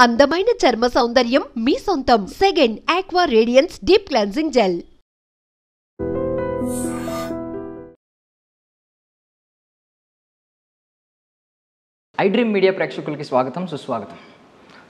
అందమైన చర్మ సౌందర్యం మీ సొంతం. Second aqua radiance deep cleansing gel. I dream media ప్రేక్షకులకి స్వాగతం, సుస్వాగతం.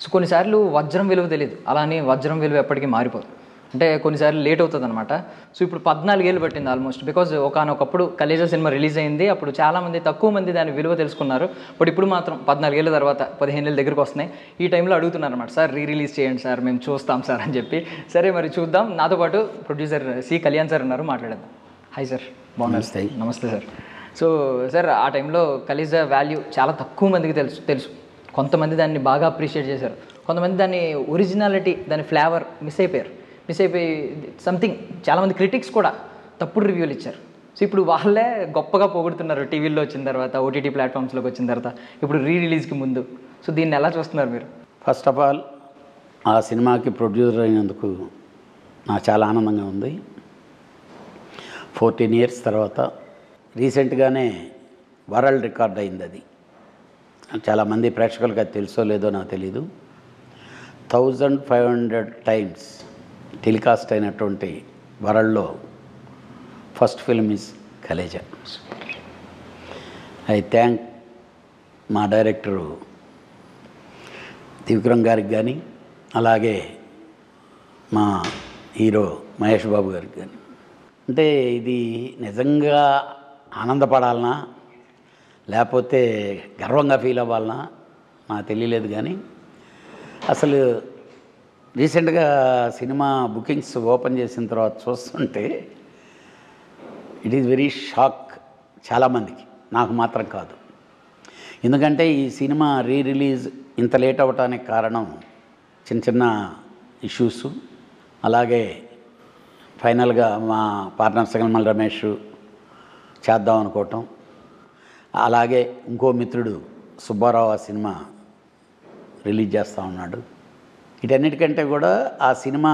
సో కొన్నిసార్లు వజ్రం విలువ తెలియదు, అలానే వజ్రం విలువ ఎప్పటికీ మారిపోదు. అంటే కొన్నిసార్లు లేట్ అవుతుంది అనమాట. సో ఇప్పుడు 14 ఏళ్ళు పట్టింది ఆల్మోస్ట్. బికాజ్ ఒకనొకప్పుడు కలేజా సినిమా రిలీజ్ అయింది, అప్పుడు చాలామంది తక్కువ మంది దాని విలువ తెలుసుకున్నారు. బట్ ఇప్పుడు మాత్రం 14 ఏళ్ళ తర్వాత 15 ఏళ్ళ దగ్గరికి వస్తున్నాయి. ఈ టైంలో అడుగుతున్నారు అనమాట, సార్ రిలీజ్ చేయండి సార్, మేము చూస్తాం సార్ అని చెప్పి. సరే మరి చూద్దాం. నాతో పాటు ప్రొడ్యూసర్ సి కళ్యాణ్ సార్ ఉన్నారు, మాట్లాడేద్దాం. హాయ్ సార్, బాగున్నారు? నమస్తే సార్. సో సార్, ఆ టైంలో కలేజా వాల్యూ చాలా తక్కువ మందికి తెలుసు. కొంతమంది దాన్ని బాగా అప్రిషియేట్ చేశారు, కొంతమంది దాన్ని ఒరిజినాలిటీ, దాని ఫ్లేవర్ మిస్ అయిపోయి సంథింగ్. చాలామంది క్రిటిక్స్ కూడా తప్పుడు రివ్యూలు ఇచ్చారు. సో ఇప్పుడు వాళ్ళే గొప్పగా పొగుడుతున్నారు టీవీల్లో వచ్చిన తర్వాత, ఓటీటీ ప్లాట్ఫామ్స్లోకి వచ్చిన తర్వాత, ఇప్పుడు రిలీజ్కి ముందు. సో దీన్ని ఎలా చూస్తున్నారు మీరు? ఫస్ట్ ఆఫ్ ఆల్, ఆ సినిమాకి ప్రొడ్యూసర్ అయినందుకు నాకు చాలా ఆనందంగా ఉంది. 14 ఇయర్స్ తర్వాత రీసెంట్గానే వరల్డ్ రికార్డ్ అయింది. అది చాలామంది ప్రేక్షకులకు అది తెలుసో లేదో నాకు తెలీదు. 1500 టైమ్స్ టెలికాస్ట్ అయినటువంటి వరల్డ్లో first film is Khaleja. I thank మా డైరెక్టరు త్రివిక్రమ్ గారికి కానీ, అలాగే మా హీరో మహేష్ బాబు గారికి కానీ. అంటే ఇది నిజంగా ఆనందపడాలనా లేకపోతే గర్వంగా ఫీల్ అవ్వాలనా నాకు తెలియలేదు. కానీ అసలు రీసెంట్గా సినిమా బుకింగ్స్ ఓపెన్ చేసిన తర్వాత చూస్తుంటే ఇట్ ఈజ్ వెరీ షాక్ చాలామందికి, నాకు మాత్రం కాదు. ఎందుకంటే ఈ సినిమా రిలీజ్ ఇంత లేట్ అవ్వటానికి కారణం చిన్న ఇష్యూస్. అలాగే ఫైనల్గా మా పార్ట్నర్ సంగమల రమేష్ చేద్దాం అనుకోవటం, అలాగే ఇంకో మిత్రుడు సుబ్బారావు ఆ సినిమా రిలీజ్ చేస్తూ ఉన్నాడు. వీటన్నిటికంటే కూడా ఆ సినిమా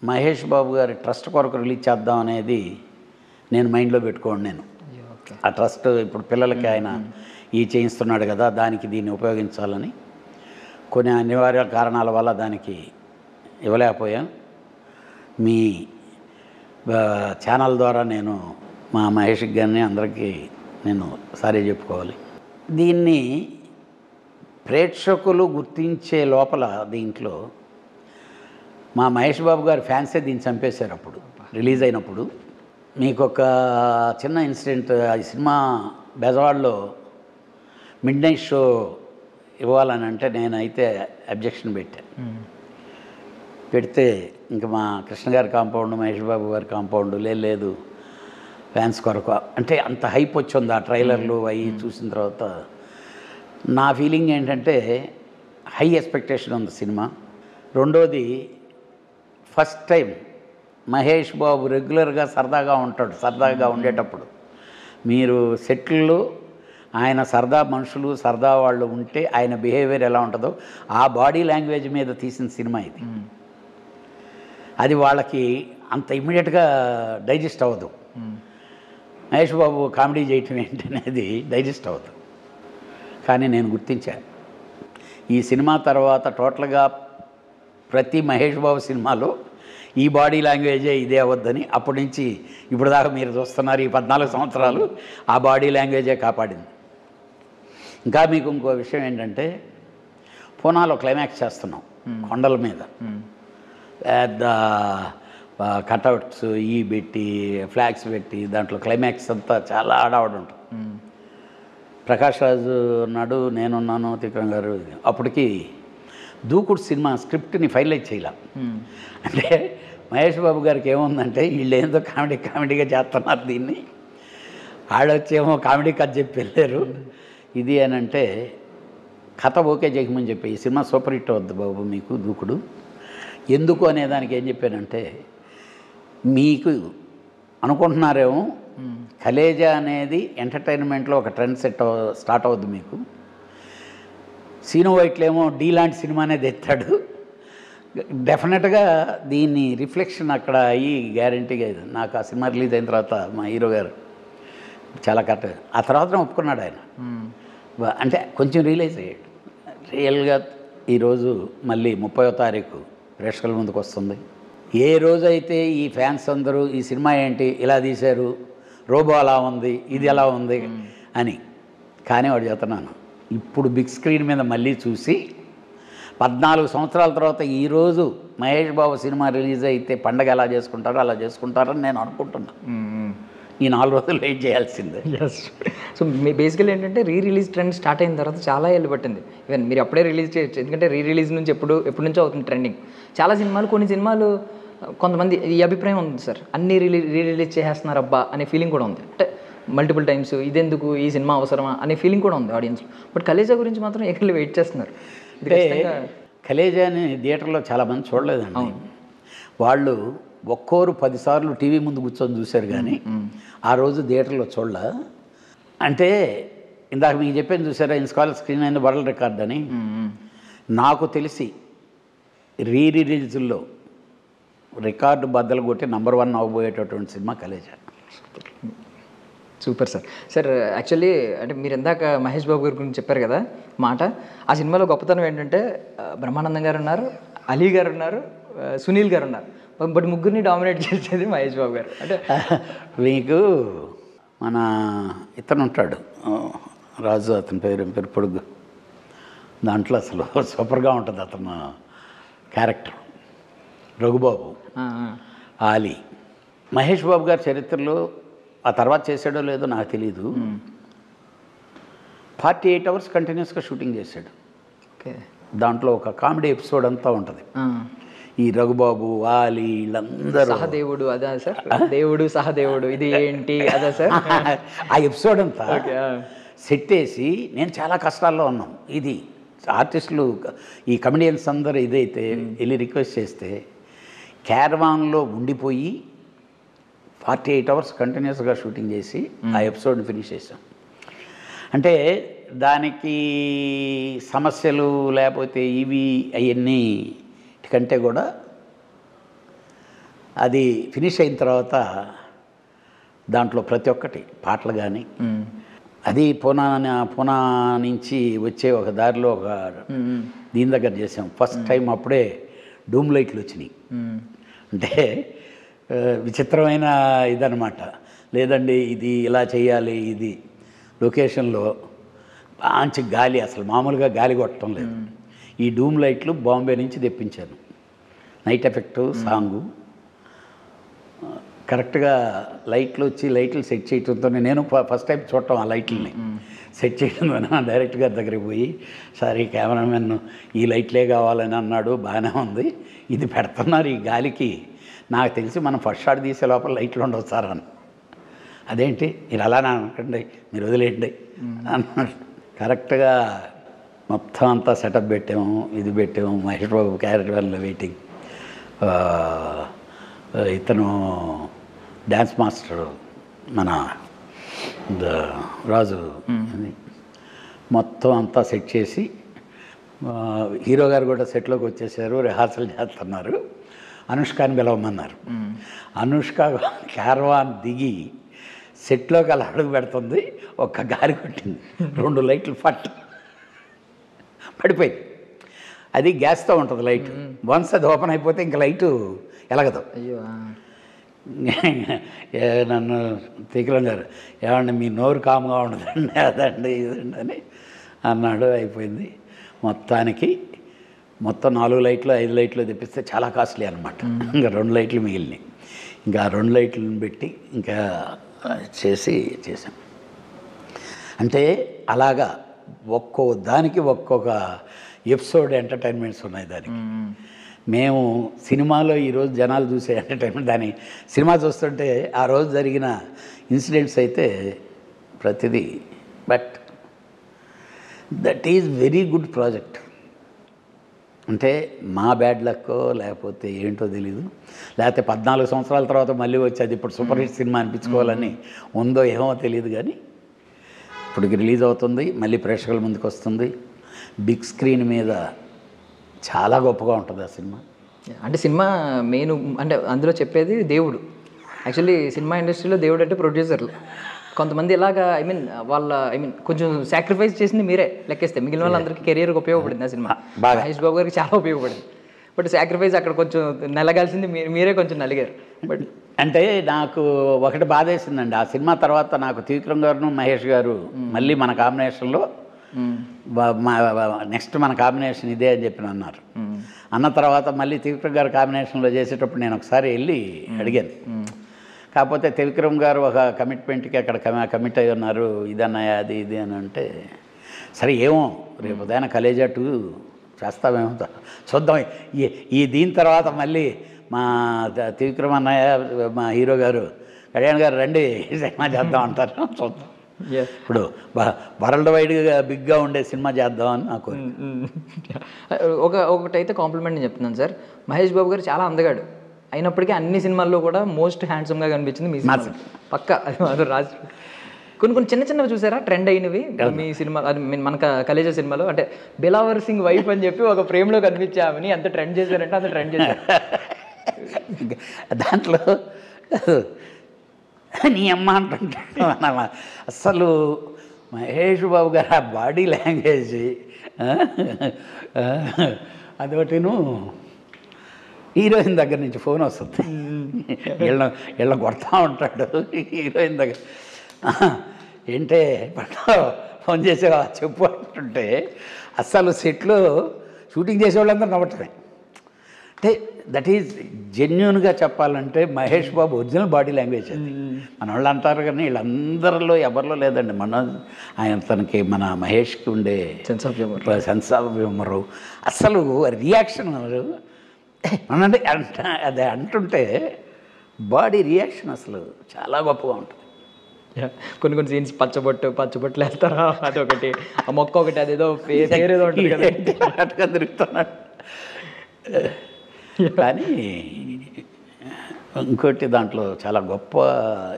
మహేష్ బాబు గారి ట్రస్ట్ కొరకు రిలీజ్ చేద్దాం అనేది నేను మైండ్లో పెట్టుకోండి. నేను ఆ ట్రస్ట్ ఇప్పుడు పిల్లలకి ఆయన చేయిస్తున్నాడు కదా, దానికి దీన్ని ఉపయోగించాలని కొన్ని అనివార్య కారణాల వల్ల దానికి ఇవ్వలేకపోయాను. మీ ఛానల్ ద్వారా నేను మా మహేష్ గారిని అందరికీ నేను సారీ చెప్పుకోవాలి. దీన్ని ప్రేక్షకులు గుర్తించే లోపల దీంట్లో మా మహేష్ బాబు గారి ఫ్యాన్సే దీన్ని చంపేశారు. అప్పుడు రిలీజ్ అయినప్పుడు మీకు ఒక చిన్న ఇన్సిడెంట్. ఈ సినిమా బెజవాడలో మిడ్ నైట్ షో ఇవ్వాలని అంటే నేనైతే అబ్జెక్షన్ పెడితే ఇంకా మా కృష్ణ గారి కాంపౌండ్, మహేష్ బాబు గారి కాంపౌండ్ లేదు ఫ్యాన్స్ కొరకు అంటే అంత హైప్ వచ్చింది. ఆ ట్రైలర్లు అవి చూసిన తర్వాత నా ఫీలింగ్ ఏంటంటే హై ఎక్స్పెక్టేషన్ ఉంది సినిమా. రెండోది, ఫస్ట్ టైం మహేష్ బాబు రెగ్యులర్గా సరదాగా ఉంటాడు. సరదాగా ఉండేటప్పుడు మీరు సెటిల్లో ఆయన సరదా మనుషులు, సరదా వాళ్ళు ఉంటే ఆయన బిహేవియర్ ఎలా ఉంటుందో ఆ బాడీ లాంగ్వేజ్ మీద తీసిన సినిమా ఇది. అది వాళ్ళకి అంత ఇమ్మీడియట్గా డైజెస్ట్ అవ్వదు. మహేష్ బాబు కామెడీ చేయటం ఏంటనేది డైజెస్ట్ అవ్వదు. కానీ నేను గుర్తించాను ఈ సినిమా తర్వాత టోటల్గా ప్రతి మహేష్ బాబు సినిమాలో ఈ బాడీ లాంగ్వేజే ఇదే అవ్వద్దని. అప్పటి నుంచి ఇప్పుడు దాకా మీరు చూస్తున్నారు, ఈ 14 సంవత్సరాలు ఆ బాడీ లాంగ్వేజే కాపాడింది. ఇంకా మీకు ఇంకో విషయం ఏంటంటే, పూనాలో క్లైమాక్స్ చేస్తున్నాం కొండల మీద, పెద్ద కటౌట్స్ పెట్టి ఫ్లాగ్స్ పెట్టి దాంట్లో క్లైమాక్స్ అంతా చాలా ఆడావడం ఉంటుంది. ప్రకాష్ రాజు ఉన్నాడు, నేనున్నాను, త్రివిక్రమ్ గారు. అప్పటికి దూకుడు సినిమా స్క్రిప్ట్ని ఫైనలైజ్ చేయాల. అంటే మహేష్ బాబు గారికి ఏముందంటే వీళ్ళు ఏందో కామెడీగా చేస్తున్నారు దీన్ని, ఆడొచ్చేమో కామెడీ కథ చెప్పి వెళ్ళారు. ఇది అని అంటే కథ ఓకే చేయమని చెప్పి ఈ సినిమా సూపర్ హిట్ అవుద్ది బాబు మీకు దూకుడు. ఎందుకు అనేదానికి ఏం చెప్పానంటే, మీకు అనుకుంటున్నారేమో కలేజా అనేది ఎంటర్టైన్మెంట్లో ఒక ట్రెండ్ స్టార్ట్ అవుద్ది మీకు. సీను వైట్లేమో డీ లాంటి సినిమానే తెస్తాడు. డెఫినెట్గా దీన్ని రిఫ్లెక్షన్ అక్కడ అయ్యి గ్యారంటీగా ఇది. నాకు ఆ సినిమా రిలీజ్ అయిన తర్వాత మా హీరో గారు చాలా కరెక్ట్, ఆ తర్వాత ఒప్పుకున్నాడు ఆయన. అంటే కొంచెం రియలైజ్ అయ్యాడు, రియల్గా ఈరోజు మళ్ళీ 30వ తారీఖు ప్రేక్షకుల ముందుకు వస్తుంది. ఏ రోజైతే ఈ ఫ్యాన్స్ అందరూ ఈ సినిమా ఏంటి ఇలా తీశారు, రోబో అలా ఉంది, ఇది ఎలా ఉంది అని, కానీ వాడు చెప్తున్నాను ఇప్పుడు బిగ్ స్క్రీన్ మీద మళ్ళీ చూసి 14 సంవత్సరాల తర్వాత ఈరోజు మహేష్ బాబు సినిమా రిలీజ్ అయితే పండగ ఎలా చేసుకుంటారో అలా చేసుకుంటారని నేను అనుకుంటున్నాను. ఈ 4 రోజులు వెయిట్ చేయాల్సిందే. ఎస్. సో మీ బేసికల్ ఏంటంటే రిలీజ్ ట్రెండ్ స్టార్ట్ అయిన తర్వాత చాలా ఏళ్ళు పట్టింది. ఈవెన్ మీరు అప్పుడే రిలీజ్ చేయొచ్చు, ఎందుకంటే రిలీజ్ నుంచి ఎప్పటి నుంచో అవుతుంది ట్రెండింగ్. చాలా సినిమాలు, కొన్ని సినిమాలు కొంతమంది ఈ అభిప్రాయం ఉంది సార్, అన్నీ రిలీజ్ చేసేస్తున్నారు అబ్బా అనే ఫీలింగ్ కూడా ఉంది. అంటే మల్టిపుల్ టైమ్స్ ఇదెందుకు, ఈ సినిమా అవసరమా అనే ఫీలింగ్ కూడా ఉంది ఆడియన్స్లో. బట్ కలేజా గురించి మాత్రం ఎక్కడ వెయిట్ చేస్తున్నారు. అంటే కలేజాని థియేటర్లో చాలామంది చూడలేదండి. వాళ్ళు ఒక్కోరు 10 సార్లు టీవీ ముందు కూర్చొని చూశారు, కానీ ఆ రోజు థియేటర్లో చూడలే. అంటే ఇందాక మీకు చెప్పాను చూసారా, ఇన్స్కాల్ స్క్రీన్ అయిన వరల్డ్ రికార్డ్ అని. నాకు తెలిసి రిలీజుల్లో రికార్డు బద్దలు కొట్టి నంబర్ 1 అవ్వబోయేటటువంటి సినిమా Khaleja. Super sir. Sir actually అంటే మీరు ఇందాక మహేష్ బాబు గారి గురించి చెప్పారు కదా మాట, ఆ సినిమాలో గొప్పతనం ఏంటంటే బ్రహ్మానందం గారు ఉన్నారు, అలీ గారు ఉన్నారు, సునీల్ గారు ఉన్నారు, బట్ ముగ్గురిని డామినేట్ చేసేది మహేష్ బాబు గారు. అంటే మీకు మన ఇతను ఉంటాడు రాజు, అతని పేరు పొడుగు, దాంట్లో అసలు సూపర్గా ఉంటుంది అతను క్యారెక్టర్. రఘుబాబు, ఆలీ. మహేష్ బాబు గారి చరిత్రలో ఆ తర్వాత చేశాడో లేదో నాకు తెలీదు, 48 అవర్స్ కంటిన్యూస్గా షూటింగ్ చేశాడు. ఓకే. దాంట్లో ఒక కామెడీ ఎపిసోడ్ అంతా ఉంటుంది. ఈ రఘుబాబు, ఆలీ వీళ్ళందరూ, సహదేవుడు అదా సార్, దేవుడు సహదేవుడు ఇది ఏంటి అదా సార్, ఆ ఎపిసోడ్ అంతా సెట్ వేసి నేను చాలా కష్టాల్లో ఉన్నాం. ఇది ఆర్టిస్టులు, ఈ కమెడియన్స్ అందరూ ఇదైతే వెళ్ళి రిక్వెస్ట్ చేస్తే క్యారవాన్లో ఉండిపోయి 48 అవర్స్ కంటిన్యూస్గా షూటింగ్ చేసి ఆ ఎపిసోడ్ని ఫినిష్ చేసాం. అంటే దానికి సమస్యలు లేకపోతే ఇవి అవన్నీ కంటే కూడా అది ఫినిష్ అయిన తర్వాత దాంట్లో ప్రతి ఒక్కటి పాటలు కానీ, అది పూనా నుంచి వచ్చే ఒక దారిలో ఒక దీని దగ్గర చేసాం ఫస్ట్ టైం. అప్పుడే డూమ్ లైట్లు వచ్చినాయి. అంటే విచిత్రమైన ఇదనమాట. లేదండి ఇది ఇలా చేయాలి, ఇది లొకేషన్లో మంచి గాలి, అసలు మామూలుగా గాలి కొట్టడం లేదు. ఈ డూమ్ లైట్లు బాంబే నుంచి తెప్పించాను. నైట్ ఎఫెక్టు సాంగు కరెక్ట్గా లైట్లు వచ్చి లైట్లు సెట్ చేయడంతో నేను ఫస్ట్ టైం చూడటం ఆ లైట్లని సెట్ చేయడం డైరెక్టర్ గారి దగ్గరికి పోయి, సార్ ఈ కెమెరామెన్ ఈ లైట్లే కావాలని అన్నాడు, బాగానే ఉంది, ఇది పెడుతున్నారు ఈ గాలికి, నాకు తెలిసి మనం ఫస్ట్ షాట్ తీసే లోపల లైట్లు ఉండవు సార్ అని. అదేంటి మీరు అలా అనకండి, మీరు వదిలేయండి అన్నాడు. కరెక్ట్గా మొత్తం అంతా సెటప్ పెట్టాము, ఇది పెట్టాము. మహేష్ బాబు క్యారెక్టర్లో వెయిటింగ్, ఇతను డ్యాన్స్ మాస్టరు మన రాజు, మొత్తం అంతా సెట్ చేసి హీరో గారు కూడా సెట్లోకి వచ్చేసారు, రిహార్సల్ చేస్తున్నారు. అనుష్కని పిలవమన్నారు. అనుష్క క్యారవాన్ దిగి సెట్లోకి అలా అడుగు పెడుతుంది, ఒక్క గాలి కొట్టింది, 2 లైట్లు పడిపోయింది. అది గ్యాస్తో ఉంటుంది లైట్, వన్స్ అది ఓపెన్ అయిపోతే ఇంకా లైటు ఎలగదు. అయ్యో. నన్ను తీకలం గారు, ఏమండి మీ నోరు కామ్గా ఉండదండి, అదండి ఇదండి అని అన్నాడు. అయిపోయింది. మొత్తం 4 లైట్లు 5 లైట్లు తెప్పిస్తే చాలా కాస్ట్లీ అనమాట. ఇంకా 2 లైట్లు మిగిలినాయి. ఇంకా 2 లైట్లను పెట్టి ఇంకా చేసాం. అంటే అలాగా ఒక్కో దానికి ఒక్కొక్క ఎపిసోడ్ ఎంటర్టైన్మెంట్స్ ఉన్నాయి దానికి. మేము సినిమాలో ఈరోజు జనాలు చూసే ఎంటర్టైన్మెంట్, దాని సినిమా చూస్తుంటే ఆ రోజు జరిగిన ఇన్సిడెంట్స్ అయితే ప్రతిదీ. But that is very good project. అంటే మా బ్యాడ్ లక్కో లేకపోతే ఏంటో తెలీదు, లేకపోతే 14 సంవత్సరాల తర్వాత మళ్ళీ వచ్చేది ఇప్పుడు సూపర్ హిట్ సినిమా అనిపించుకోవాలని ఉందో ఏమో తెలియదు, కానీ ఇప్పటికి రిలీజ్ అవుతుంది, మళ్ళీ ప్రేక్షకుల ముందుకు వస్తుంది. బిగ్ స్క్రీన్ మీద చాలా గొప్పగా ఉంటుంది ఆ సినిమా. అంటే సినిమా మెయిన్ అంటే అందులో చెప్పేది దేవుడు. యాక్చువల్లీ సినిమా ఇండస్ట్రీలో దేవుడు అంటే ప్రొడ్యూసర్లు, కొంతమంది ఇలాగా కొంచెం సాక్రిఫైస్ చేసింది మీరే లెక్కేస్తే, మిగిలిన వాళ్ళందరికీ కెరియర్కి ఉపయోగపడింది ఆ సినిమా. మహేష్ బాబు గారికి చాలా ఉపయోగపడింది. బట్ సాక్రిఫైస్ అక్కడ కొంచెం నలగాల్సింది మీరే కొంచెం నలిగారు. బట్ అంటే నాకు ఒకటి బాధేసిందండి, ఆ సినిమా తర్వాత నాకు త్రివిక్రమ్ గారు మహేష్ గారు మళ్ళీ మన కాంబినేషన్లో నెక్స్ట్ మన కాంబినేషన్ ఇదే అని చెప్పి అన్నారు. అన్న తర్వాత మళ్ళీ త్రివిక్రమ్ గారు కాంబినేషన్లో చేసేటప్పుడు నేను ఒకసారి వెళ్ళి అడిగాను. కాకపోతే త్రివిక్రమ్ గారు ఒక కమిట్మెంట్కి అక్కడ కమిట్ అయి ఉన్నారు, ఇదన్నాయా అది ఇది అని అంటే, సరే ఏమో రేపు ఉదయం కలేజా 2 చేస్తామేమో చూద్దాం. దీని తర్వాత మళ్ళీ మా త్రివిక్రమ్ అన్నయ్య మా హీరో గారు కళ్యాణ్ గారు రండి సినిమా చేద్దాం అంటారు. చూద్దాం, ఇప్పుడు వరల్డ్ వైడ్గా బిగ్గా ఉండే సినిమా చేద్దామని నాకు. ఒకటైతే కాంప్లిమెంట్ నేను చెప్తున్నాను సార్, మహేష్ బాబు గారు చాలా అందగాడు అయినప్పటికీ అన్ని సినిమాల్లో కూడా మోస్ట్ హ్యాండ్సమ్గా కనిపించింది మీ సినిమా. పక్క అది రాజు కొన్ని చిన్న చిన్నవి చూసారా ట్రెండ్ అయినవి మీ సినిమా, అది మన కలేజా సినిమాలో? అంటే బిలావర్ సింగ్ వైఫ్ అని చెప్పి ఒక ఫ్రేమ్లో కనిపించామని ఎంత ట్రెండ్ చేశారంటే అంత ట్రెండ్ చేశారు. దాంట్లో నీ అమ్మ అంటుంటాను. అసలు మహేష్ బాబు గారు ఆ బాడీ లాంగ్వేజ్ అదొకటిను. హీరోయిన్ దగ్గర నుంచి ఫోన్ వస్తుంది, వీళ్ళ కొడతా ఉంటాడు హీరోయిన్ దగ్గర. ఏంటే ఫోన్ చేసేవా చెప్పు అంటుంటే అస్సలు సెట్లో షూటింగ్ చేసేవాళ్ళందరూ నవ్వటమే. అంటే దట్ ఈజ్ జెన్యున్గా చెప్పాలంటే Mahesh Babu original body language అది. మన వాళ్ళు అంటారు కానీ వీళ్ళందరిలో ఎవరిలో లేదండి. తనకి మన మహేష్కి ఉండే సెన్స్ ఆఫ్ హ్యూమరు, అసలు రియాక్షన్ అనండి అది అంటుంటే బాడీ రియాక్షన్ అసలు చాలా గొప్పగా ఉంటుంది. కొన్ని సీన్స్ పచ్చబొట్లు వేస్తారా, అదొకటి, ఆ మొక్క ఒకటి, అదేదో పేరేదో ఉంటుంది కదా అటుగా తిరుగుతున్నాడు. కానీ ఇంకోటి దాంట్లో చాలా గొప్ప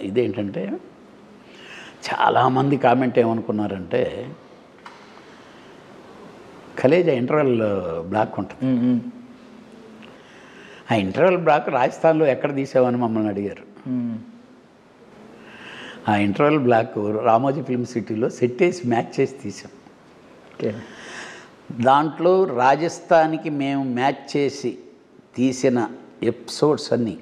ఇదేంటంటే, చాలామంది కామెంట్ ఏమనుకున్నారంటే కలేజా ఇంటర్వెల్ బ్లాక్ ఉంటుంది. ఆ ఇంటర్వెల్ బ్లాక్ రాజస్థాన్లో ఎక్కడ తీసావని మమ్మల్ని అడిగారు. ఆ ఇంటర్వెల్ బ్లాక్ రామోజీ ఫిల్మ్ సిటీలో సెట్ వేసి మ్యాచ్ చేసి తీసాం. దాంట్లో రాజస్థాన్కి మేము మ్యాచ్ చేసి తీసిన ఎపిసోడ్స్ అన్నీ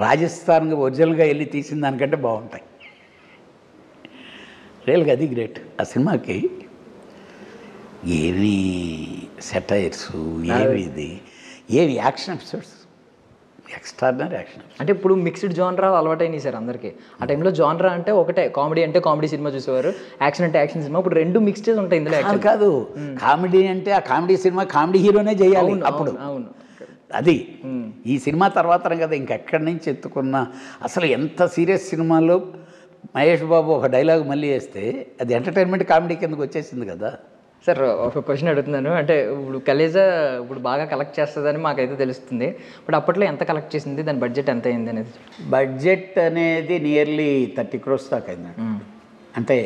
రాజస్థాన్కి ఒరిజినల్గా వెళ్ళి తీసిన దానికంటే బాగుంటాయి. రియల్గా అది గ్రేట్. ఆ సినిమాకి ఏమి సెటైర్స్, ఏమి యాక్షన్ ఎపిసోడ్స్, ఎక్స్ట్రాడినరీ యాక్షన్. అంటే ఇప్పుడు మిక్స్డ్ జానరా అలవాటైనాయి సార్ అందరికీ. ఆ టైంలో జానరా అంటే ఒకటే, కామెడీ అంటే కామెడీ సినిమా చూసేవారు, యాక్షన్ అంటే యాక్షన్ సినిమా. ఇప్పుడు రెండు మిక్స్డ్ ఉంటాయి ఇందులో. కాదు, కామెడీ అంటే ఆ కామెడీ సినిమా కామెడీ హీరోనే చేయాలి అప్పుడు. అవును, అది ఈ సినిమా తర్వాత కదా ఇంకెక్కడి నుంచి ఎత్తుకున్నా. అసలు ఎంత సీరియస్ సినిమాలో మహేష్ బాబు ఒక డైలాగ్ మళ్ళీ వేస్తే అది ఎంటర్టైన్మెంట్ కామెడీ కిందకు వచ్చేసింది కదా. సార్ ఒక క్వశ్చన్ అడుగుతున్నాను. అంటే ఇప్పుడు కలేజా ఇప్పుడు బాగా కలెక్ట్ చేస్తుందని మాకైతే తెలుస్తుంది. ఇప్పుడు అప్పట్లో ఎంత కలెక్ట్ చేసింది, దాని బడ్జెట్ ఎంత అయింది అనేది? బడ్జెట్ అనేది నియర్లీ 30 crores దాకా అయిందండి. అంటే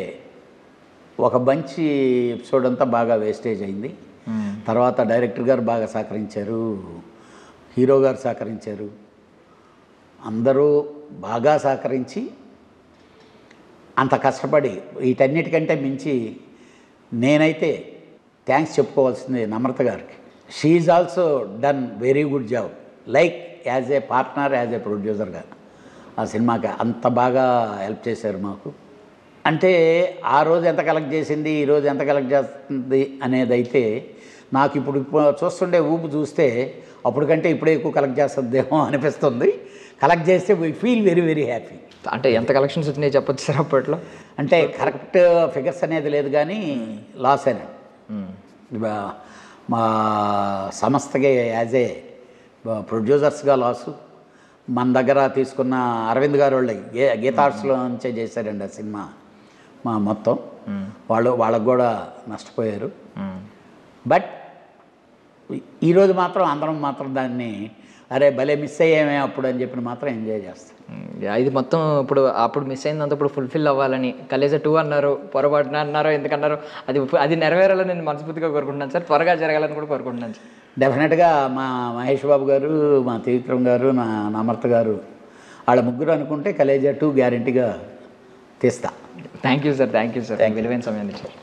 ఒక మంచి ఎపిసోడ్ అంతా బాగా వేస్టేజ్ అయింది. తర్వాత డైరెక్టర్ గారు బాగా సహకరించారు, హీరో గారు సహకరించారు, అందరూ బాగా సహకరించి అంత కష్టపడి వీటన్నిటికంటే మించి నేనైతే థ్యాంక్స్ చెప్పుకోవాల్సింది నమ్రత గారికి. She is also done very good job, like as a partner, as a ప్రొడ్యూసర్గా ఆ సినిమాకి అంత బాగా హెల్ప్ చేశారు మాకు. అంటే ఆ రోజు ఎంత కలెక్ట్ చేసింది, ఈరోజు ఎంత కలెక్ట్ చేస్తుంది అనేది అయితే నాకు ఇప్పుడు చూస్తుండే ఊపు చూస్తే అప్పటికంటే ఇప్పుడే ఎక్కువ కలెక్ట్ చేస్తుందేమో అనిపిస్తుంది. కలెక్ట్ చేస్తే we feel very very happy. అంటే ఎంత కలెక్షన్స్ వచ్చినాయి చెప్పొచ్చు సార్ అప్పట్లో? అంటే కరెక్ట్ ఫిగర్స్ అనేది లేదు కానీ లాస్ అయినా మా సంస్థకి యాజ్ ఏ ప్రొడ్యూసర్స్గా లాసు. మన దగ్గర తీసుకున్న అరవింద్ గారు వాళ్ళు గీతార్ట్స్లో నుంచే చేశారండి ఆ సినిమా మా మొత్తం. వాళ్ళకు కూడా నష్టపోయారు. బట్ ఈరోజు మాత్రం అందరం మాత్రం దాన్ని అరే భలే మిస్ అయ్యామే అప్పుడు అని చెప్పి మాత్రం ఎంజాయ్ చేస్తాం. ఇది మొత్తం అప్పుడు మిస్ అయిందంతా ఇప్పుడు ఫుల్ఫిల్ అవ్వాలని కలేజా 2 అన్నారు, పొరపాటున అన్నారో ఎందుకన్నారో అది నెరవేరాలని నేను మనస్ఫూర్తిగా కోరుకుంటున్నాను సార్. త్వరగా జరగాలని కూడా కోరుకుంటున్నాను సార్. డెఫినెట్గా మా మహేష్ బాబు గారు, మా త్రివిక్రమ్ గారు, నా నమ్రత గారు, వాళ్ళ ముగ్గురు అనుకుంటే కలేజా 2 గ్యారెంటీగా తీస్తా. థ్యాంక్ యూ సార్ విలువైన సమయాన్ని ఇచ్చారు.